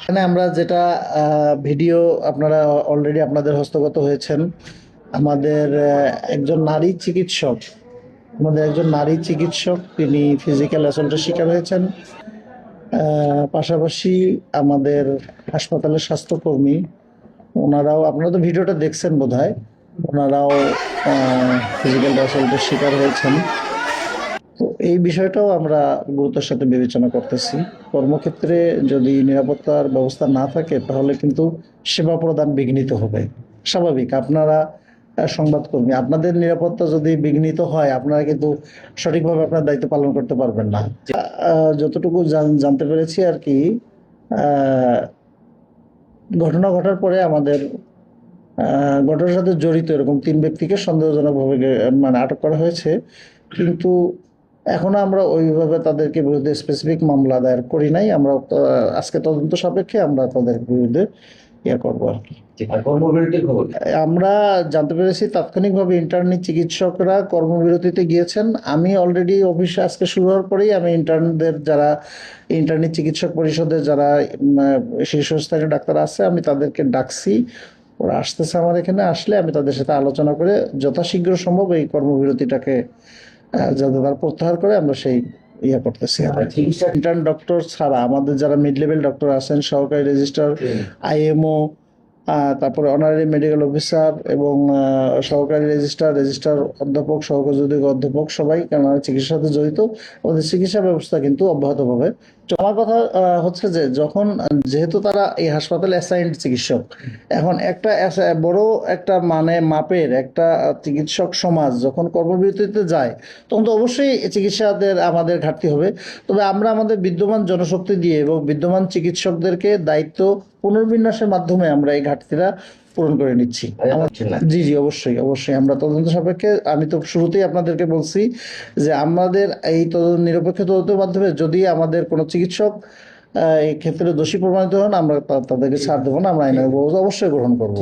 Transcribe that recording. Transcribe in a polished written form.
এখানে আমরা যেটা ভিডিও আপনারা অলরেডি আপনাদের হস্তগত হয়েছেন, আমাদের একজন নারী চিকিৎসক তিনি ফিজিক্যাল অ্যাসল্টের শিকার হয়েছেন। পাশাপাশি আমাদের হাসপাতালের স্বাস্থ্যকর্মী, ওনারাও, আপনারা তো ভিডিওটা দেখছেন বোধহয়, ওনারাও ফিজিক্যাল অ্যাসল্টের শিকার হয়েছেন। তো এই বিষয়টাও আমরা গুরুত্বের সাথে বিবেচনা করতেছি। কর্মক্ষেত্রে যদি নিরাপত্তার ব্যবস্থা না থাকে তাহলে কিন্তু সেবা প্রদান বিঘ্নিত হবে। স্বাভাবিক, আপনারা সংবাদকর্মী, আপনাদের নিরাপত্তা যদি বিঘ্নিত হয় আপনারা কিন্তু সঠিকভাবে আপনার দায়িত্ব পালন করতে পারবেন না। যতটুকু জানতে পেরেছি আর কি, আহ, ঘটনা ঘটার পরে আমাদের ঘটনার সাথে জড়িত এরকম 3 ব্যক্তিকে সন্দেহজনকভাবে মানে আটক করা হয়েছে, কিন্তু এখনো আমরা ওইভাবে তাদেরকে বিরুদ্ধে স্পেসিফিক মামলা দায়ের করি নাই। আমরা আজকে তদন্ত সাপেক্ষে আমরা তাদের বিরুদ্ধে করবো আর কি। আমরা জানতে পেরেছি তাৎক্ষণিকভাবে ইন্টার্নি চিকিৎসকরা কর্মবিরতিতে গিয়েছেন। আমি অলরেডি অফিসে আজকে শুরু হওয়ার পরেই আমি ইন্টার্নদের, যারা ইন্টার্নি চিকিৎসক পরিষদের যারা শীর্ষস্থানীয় ডাক্তার আছে, আমি তাদেরকে ডাকছি। ওরা আসতেছে আমার এখানে, আসলে আমি তাদের সাথে আলোচনা করে যথাশীঘ্র সম্ভব এই কর্মবিরতিটাকে যাতে তারা প্রত্যাহার করে আমরা সেই করতেছি। ইন্টার্ন ডক্টর ছাড়া আমাদের যারা মিড লেভেল ডক্টর আছেন, সহকারী রেজিস্ট্রার, আইএমও, তারপরে অনারারি মেডিকেল অফিসার এবং সহকারী রেজিস্ট্রার অধ্যাপক, সহকারী অধ্যাপক, সবাই কেননা চিকিৎসার সাথে জড়িত, ওদের চিকিৎসা ব্যবস্থা কিন্তু অব্যাহত পাবে। আমার কথা হচ্ছে যে যখন, যেহেতু তারা এই হাসপাতালে অ্যাসাইন্ড চিকিৎসক, এখন একটা বড় একটা মানে মাপের একটা চিকিৎসক সমাজ যখন কর্মবিরতিতে যায় তখন তো অবশ্যই চিকিৎসাদের আমাদের ঘাটতি হবে। তবে আমরা আমাদের বিদ্যমান জনশক্তি দিয়ে এবং বিদ্যমান চিকিৎসকদেরকে দায়িত্ব পুনর্বিন্যাসের মাধ্যমে আমরা এই ঘাটতিটা পূরণ করে নিচ্ছি। জি জি, অবশ্যই অবশ্যই আমরা তদন্ত সাপেক্ষে, আমি তো শুরুতেই আপনাদেরকে বলছি যে আমাদের এই নিরপেক্ষ তদন্তের মাধ্যমে যদি আমাদের কোনো চিকিৎসক এই ক্ষেত্রে দোষী প্রমাণিত হন, আমরা তাদেরকে ছাড় দেবো না, আমরা আইনের ব্যবস্থা অবশ্যই গ্রহণ করবো।